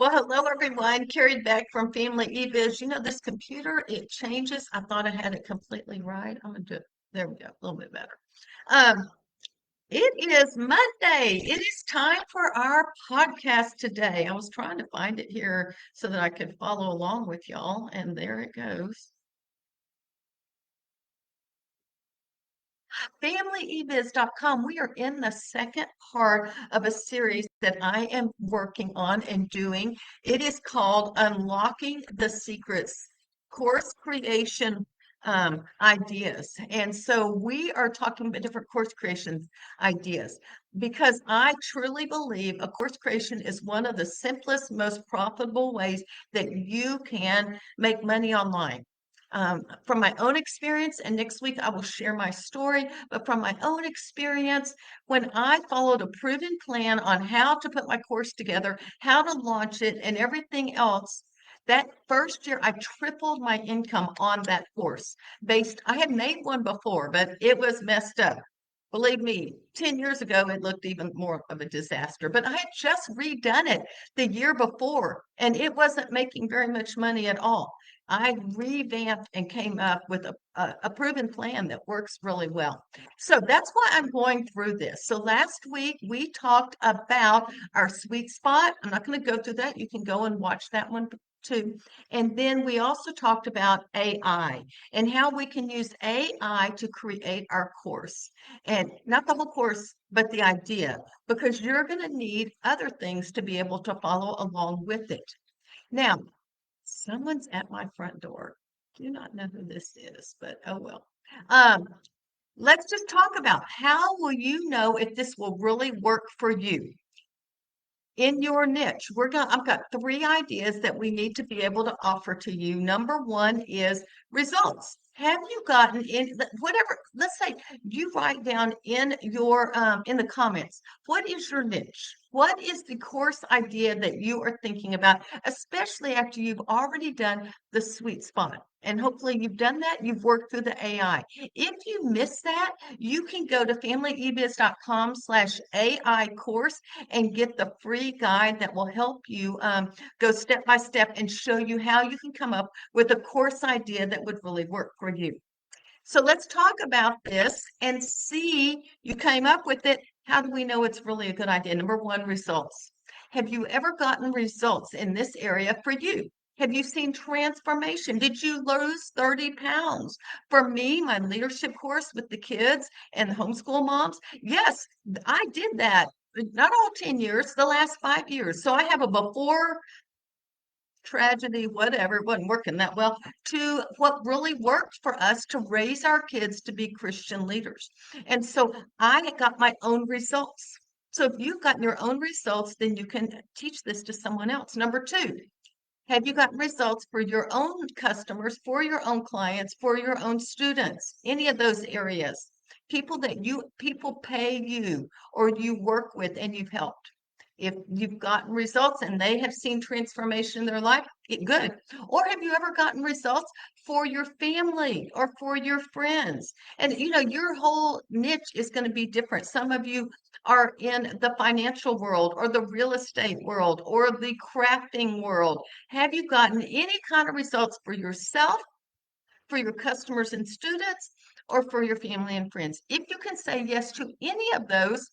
Well, hello everyone. Carried back from Family eBiz. This computer, it changes. I thought I had it completely right. I'm gonna do it. There we go, a little bit better. Um, it is Monday. It is time for our podcast today. I was trying to find it here so that I could follow along with y'all, and there it goes. FamilyEbiz.com. We are in the second part of a series that I am working on and doing. It is called Unlocking the Secrets Course Creation Ideas. And so we are talking about different course creation ideas because I truly believe a course creation is one of the simplest, most profitable ways that you can make money online. From my own experience, and next week I will share my story, but from my own experience, when I followed a proven plan on how to put my course together, how to launch it, and everything else, that first year I tripled my income on that course. I had made one before, but it was messed up. Believe me, 10 years ago, it looked even more of a disaster, but I had just redone it the year before, and it wasn't making very much money at all. I revamped and came up with a proven plan that works really well. So that's why I'm going through this. So last week we talked about our sweet spot. I'm not going to go through that. You can go and watch that one too. And then we also talked about AI and how we can use AI to create our course. And not the whole course, but the idea, because you're going to need other things to be able to follow along with it. Now, someone's at my front door. Do not know who this is, but oh well. Um, let's just talk about how will you know if this will really work for you in your niche. I've got three ideas that we need to be able to offer to you. Number one is results. Have you gotten in whatever, let's say you write down in your in the comments, what is your niche? What is the course idea that you are thinking about, especially after you've already done the sweet spot? And hopefully you've done that, you've worked through the AI. If you miss that, you can go to familyebiz.com/AI course and get the free guide that will help you go step by step and show you how you can come up with a course idea that would really work for you. So let's talk about this and see you came up with it. How do we know it's really a good idea? Number one, results. Have you ever gotten results in this area for you? Have you seen transformation? Did you lose 30 pounds? For me, my leadership course with the kids and the homeschool moms, yes, I did that. Not all 10 years, the last 5 years. So I have a before tragedy, whatever, it wasn't working that well, to what really worked for us to raise our kids to be Christian leaders. And so I got my own results. So if you've gotten your own results, then you can teach this to someone else. Number two, have you gotten results for your own customers, for your own clients, for your own students? Any of those areas? People pay you or you work with and you've helped. If you've gotten results and they have seen transformation in their life, good. Or have you ever gotten results for your family or for your friends? And your whole niche is going to be different. Some of you are in the financial world or the real estate world or the crafting world. Have you gotten any kind of results for yourself, for your customers and students, or for your family and friends? If you can say yes to any of those,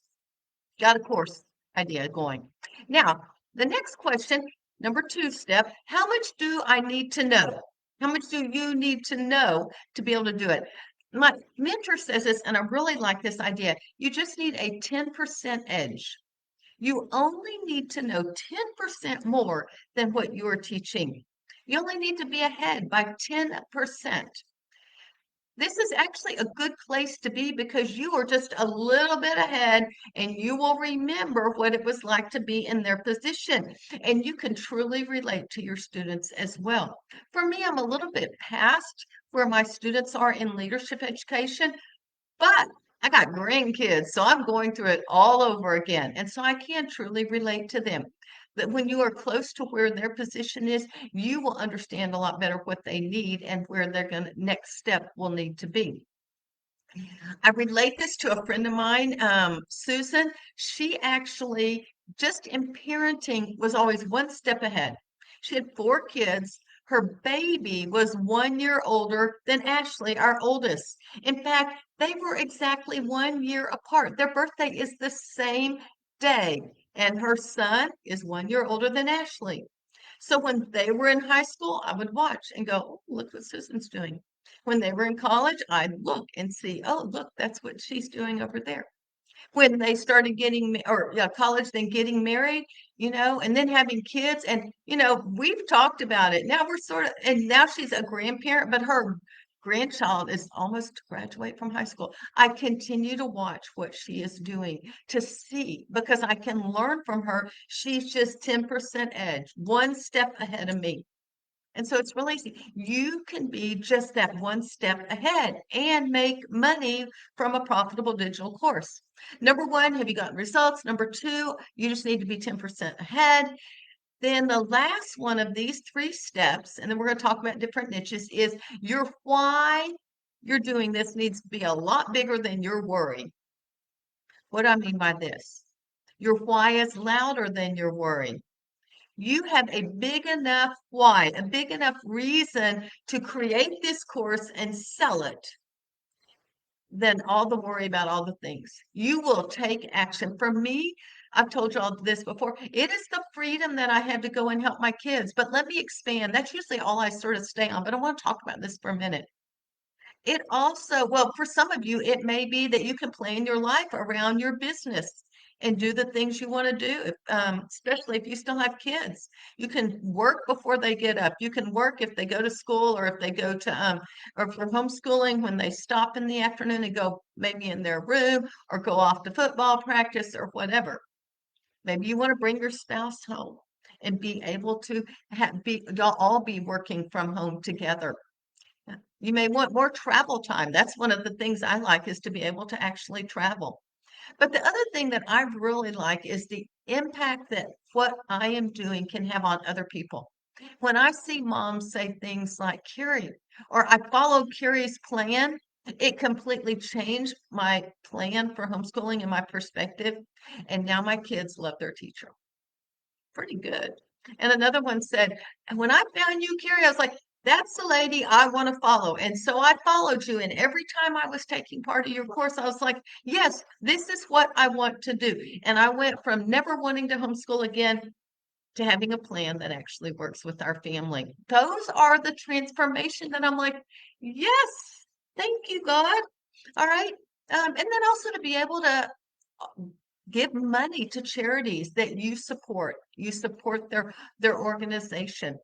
got a course idea going. Now, the next question, number two step, how much do I need to know? How much do you need to know to be able to do it? My mentor says this, and I really like this idea. You just need a 10% edge. You only need to know 10% more than what you're teaching. You only need to be ahead by 10%. This is actually a good place to be because you are just a little bit ahead and you will remember what it was like to be in their position. And you can truly relate to your students as well. For me, I'm a little bit past where my students are in leadership education, but I got grandkids, so I'm going through it all over again. And so I can truly relate to them. But when you are close to where their position is, you will understand a lot better what they need and where their next step will need to be. I relate this to a friend of mine, Susan. She actually just in parenting was always one step ahead. She had four kids. Her baby was 1 year older than Ashley, our oldest. In fact, they were exactly 1 year apart. Their birthday is the same day, and her son is 1 year older than Ashley. So when they were in high school, I would watch and go, oh, look what Susan's doing. When they were in college, I'd look and see, oh, look, that's what she's doing over there. When they started getting or yeah, college, then getting married, and then having kids. And we've talked about it. Now we're sort of, and now she's a grandparent, but her grandchild is almost to graduate from high school. I continue to watch what she is doing to see, because I can learn from her. She's just 10% edge, one step ahead of me. And so it's really easy. You can be just that one step ahead and make money from a profitable digital course. Number one, have you gotten results? Number two, you just need to be 10% ahead. Then the last one of these three steps, and then we're going to talk about different niches, is your why you're doing this needs to be a lot bigger than your worry. What do I mean by this? Your why is louder than your worry. You have a big enough why, a big enough reason to create this course and sell it, than all the worry about all the things. You will take action. For me, I've told you all this before. It is the freedom that I had to go and help my kids. But let me expand. That's usually all I sort of stay on, but I want to talk about this for a minute. It also, well, for some of you, it may be that you can plan your life around your business and do the things you want to do, especially if you still have kids. You can work before they get up. You can work if they go to school, or if they go to, or if you're homeschooling, when they stop in the afternoon and go maybe in their room or go off to football practice or whatever. Maybe you want to bring your spouse home and be able to y'all all be working from home together. You may want more travel time. That's one of the things I like, is to be able to actually travel. But the other thing that I really like is the impact that what I am doing can have on other people. When I see moms say things like, Carrie, or I followed Carrie's plan, it completely changed my plan for homeschooling and my perspective. And now my kids love their teacher. Pretty good. And another one said, and when I found you, Carrie, I was like, that's the lady I want to follow. And so I followed you. And every time I was taking part of your course, I was like, yes, this is what I want to do. And I went from never wanting to homeschool again to having a plan that actually works with our family. Those are the transformation that I'm like, yes, thank you, God. All right. And then also to be able to give money to charities that you support. You support their organization.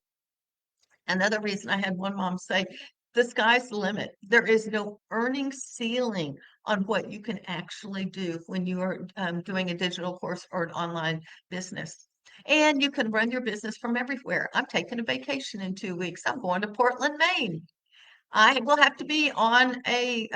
Another reason, I had one mom say, the sky's the limit. There is no earning ceiling on what you can actually do when you are doing a digital course or an online business. And you can run your business from everywhere. I'm taking a vacation in 2 weeks. I'm going to Portland, Maine. I will have to be on a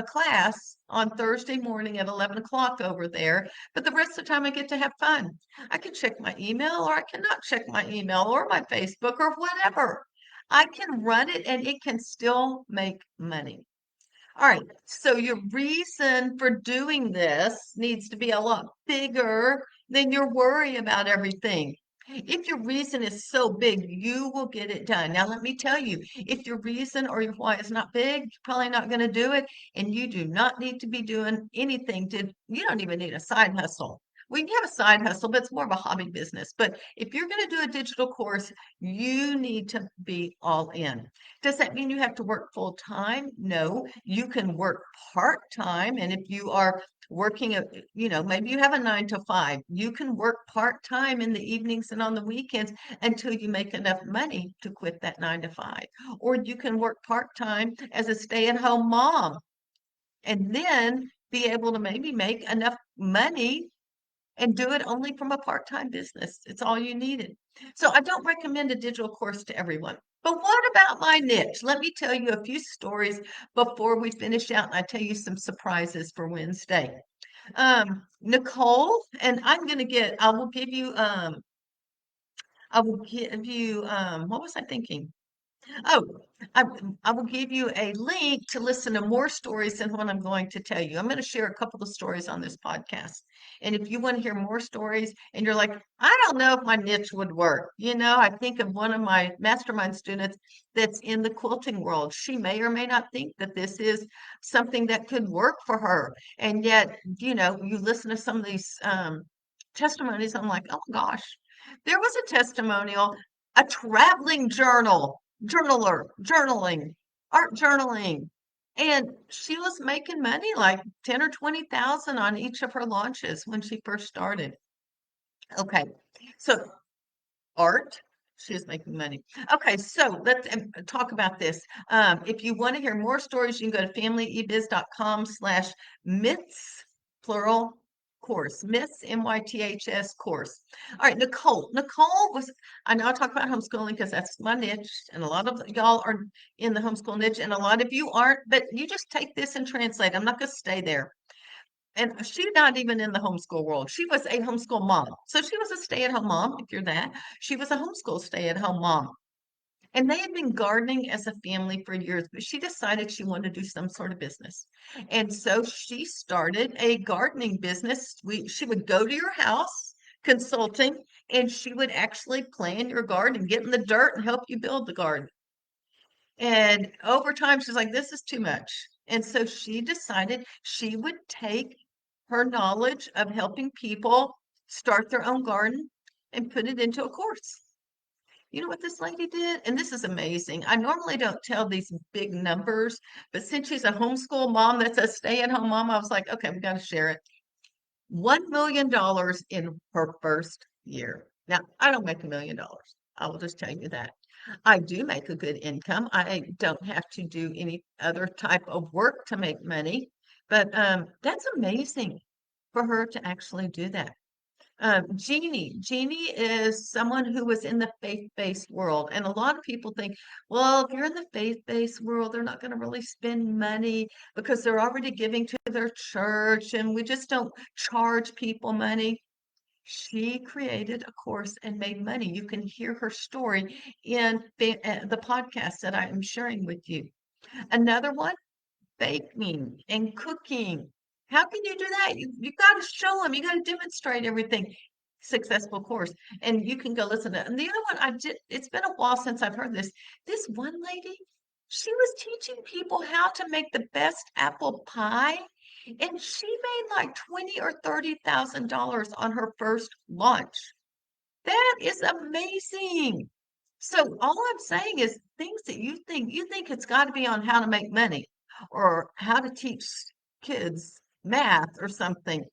class on Thursday morning at 11 o'clock over there, but the rest of the time I get to have fun. I can check my email, or I cannot check my email, or my Facebook, or whatever. I can run it and it can still make money. All right, so your reason for doing this needs to be a lot bigger than your worry about everything. If your reason is so big, you will get it done. Now, let me tell you, if your reason or your why is not big, you're probably not going to do it. And you do not need to be doing anything you don't even need a side hustle. We can have a side hustle, but it's more of a hobby business. But if you're going to do a digital course, you need to be all in. Does that mean you have to work full time? No, you can work part time. And if you are working, maybe you have a 9 to 5, you can work part time in the evenings and on the weekends until you make enough money to quit that 9 to 5. Or you can work part time as a stay at home mom and then be able to maybe make enough money and do it only from a part-time business. It's all you needed. So I don't recommend a digital course to everyone. But what about my niche? Let me tell you a few stories before we finish out, and I tell you some surprises for Wednesday. Nicole, and I will give you, what was I thinking? Oh, I, I will give you a link to listen to more stories than what I'm going to tell you. I'm going to share a couple of stories on this podcast. And if you want to hear more stories and you're like, I don't know if my niche would work, I think of one of my mastermind students that's in the quilting world. She may or may not think that this is something that could work for her. And yet, you listen to some of these testimonies, I'm like, oh my gosh, there was a testimonial, a traveling journaling, art journaling. And she was making money like 10 or 20,000 on each of her launches when she first started. Okay. So art, she was making money. Okay, so let's talk about this. If you want to hear more stories, you can go to familyebiz.com/myths, plural, course, myths, myths course. All right, Nicole was, I know I talk about homeschooling because that's my niche, and a lot of y'all are in the homeschool niche, and a lot of you aren't, but you just take this and translate. I'm not going to stay there. And she's not even in the homeschool world. She was a homeschool mom. So she was a stay-at-home mom, if you're that. She was a homeschool stay-at-home mom. And they had been gardening as a family for years, but she decided she wanted to do some sort of business. And so she started a gardening business. She would go to your house consulting, and she would actually plan your garden, get in the dirt and help you build the garden. And over time, she's like, this is too much. And so she decided she would take her knowledge of helping people start their own garden and put it into a course. You know what this lady did? And this is amazing. I normally don't tell these big numbers, but since she's a homeschool mom that's a stay-at-home mom, I was like, okay, we got to share it. $1 million in her first year. Now, I don't make $1 million. I will just tell you that. I do make a good income. I don't have to do any other type of work to make money, but that's amazing for her to actually do that. Jeannie is someone who was in the faith-based world. And a lot of people think, well, if you're in the faith-based world, they're not going to really spend money because they're already giving to their church and we just don't charge people money. She created a course and made money. You can hear her story in the podcast that I am sharing with you. Another one, baking and cooking. How can you do that? You got to show them. You got to demonstrate everything. Successful course, and you can go listen to it. And the other one, I did. It's been a while since I've heard this. This one lady, she was teaching people how to make the best apple pie, and she made like 20 or $30,000 on her first launch. That is amazing. So all I'm saying is things that you think it's got to be on how to make money or how to teach kids math or something.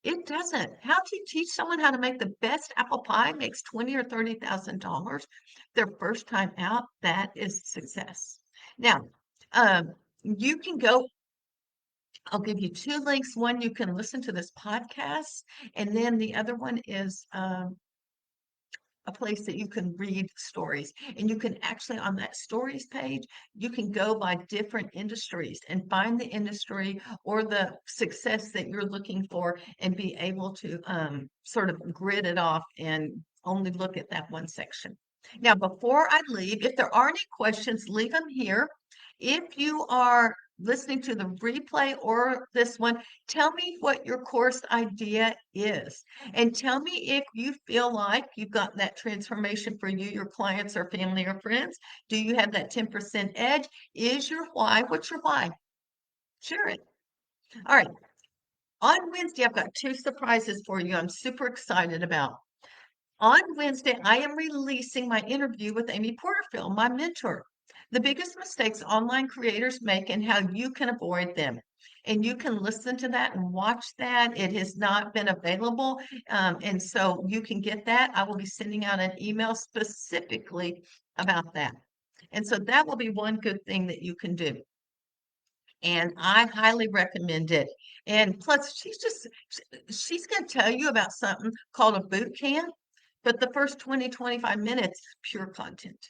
It doesn't. How to teach someone how to make the best apple pie makes 20 or $30,000 their first time out. That is success. Now, you can go. I'll give you two links. One, you can listen to this podcast, and then the other one is a place that you can read stories. And you can actually, on that stories page, you can go by different industries and find the industry or the success that you're looking for and be able to sort of grid it off and only look at that one section. Now, before I leave, if there are any questions, leave them here. If you are listening to the replay or this one, tell me what your course idea is. And tell me if you feel like you've gotten that transformation for you, your clients, or family, or friends. Do you have that 10% edge? Is your why? What's your why? Share it. All right. On Wednesday, I've got two surprises for you I'm super excited about. On Wednesday, I am releasing my interview with Amy Porterfield, my mentor. The biggest mistakes online creators make and how you can avoid them. And you can listen to that and watch that. It has not been available. And so you can get that. I will be sending out an email specifically about that. And so that will be one good thing that you can do. And I highly recommend it. And plus, she's going to tell you about something called a boot camp, but the first 20, 25 minutes, pure content.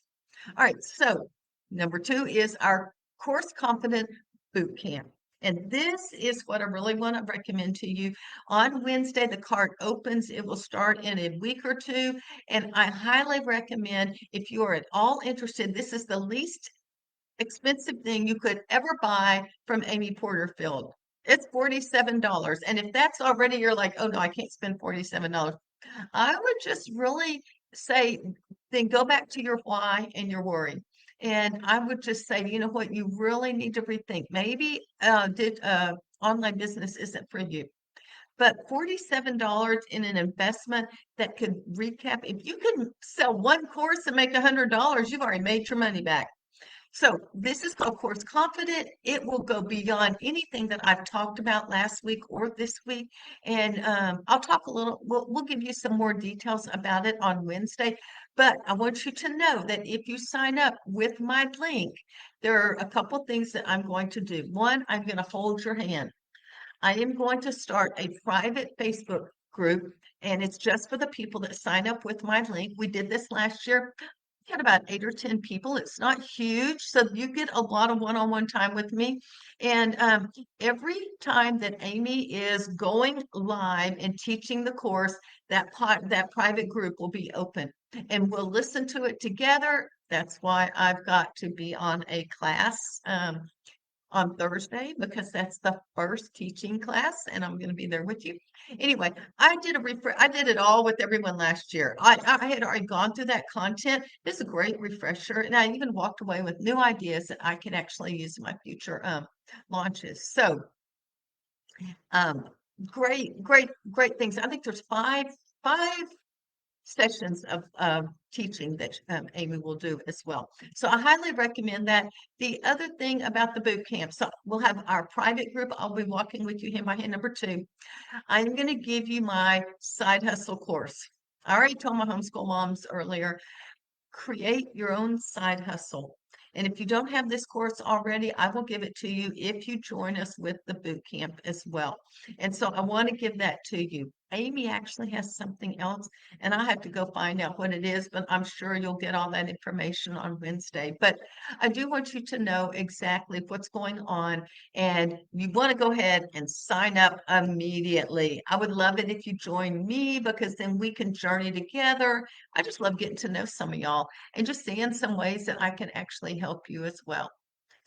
All right, so number two is our Course Confident Boot Camp. And this is what I really want to recommend to you. On Wednesday, the cart opens. It will start in a week or two. And I highly recommend, if you are at all interested, this is the least expensive thing you could ever buy from Amy Porterfield. It's $47. And if that's already, you're like, oh no, I can't spend $47. I would just really say, then go back to your why and your worry. And I would just say, you know what, you really need to rethink. Maybe did online business isn't for you, but $47 in an investment that could recap. If you can sell one course and make $100, you've already made your money back. So this is called Course Confident. It will go beyond anything that I've talked about last week or this week. And I'll talk a little, we'll give you some more details about it on Wednesday. But I want you to know that if you sign up with my link, there are a couple things that I'm going to do. One, I'm going to hold your hand. I am going to start a private Facebook group, and it's just for the people that sign up with my link. We did this last year. We had about 8 or 10 people. It's not huge, so you get a lot of one-on-one time with me. And every time that Amy is going live and teaching the course, that private group will be open, and we'll listen to it together. That's why I've got to be on a class. On Thursday because that's the first teaching class and I'm going to be there with you. Anyway, I did it all with everyone last year. I had already gone through that content. This is a great refresher and I even walked away with new ideas that I can actually use in my future launches. So um great things. I think there's five sessions of teaching that Amy will do as well. So I highly recommend that. The other thing about the boot camp, so we'll have our private group. I'll be walking with you hand by hand. Number two, I'm going to give you my side hustle course. I already told my homeschool moms earlier, create your own side hustle. And if you don't have this course already, I will give it to you if you join us with the boot camp as well. And so I want to give that to you. Amy actually has something else, and I have to go find out what it is, but I'm sure you'll get all that information on Wednesday. But I do want you to know exactly what's going on, and you want to go ahead and sign up immediately. I would love it if you join me because then we can journey together. I just love getting to know some of y'all and just seeing some ways that I can actually help you as well.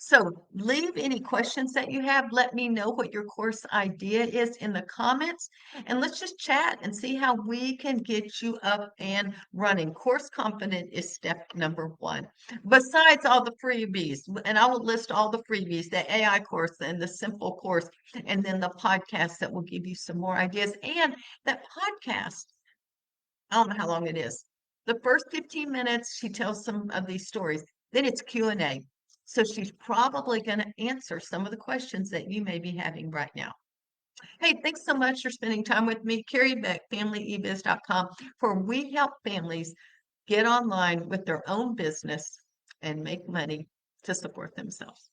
So leave any questions that you have. Let me know what your course idea is in the comments, and let's just chat and see how we can get you up and running. Course Confident is step number one. Besides all the freebies, and I will list all the freebies, the AI course and the simple course, and then the podcast that will give you some more ideas. And that podcast, I don't know how long it is. The first 15 minutes, she tells some of these stories. Then it's Q&A. So she's probably going to answer some of the questions that you may be having right now. Hey, thanks so much for spending time with me. Carrie Beck, FamilyEbiz.com, where we help families get online with their own business and make money to support themselves.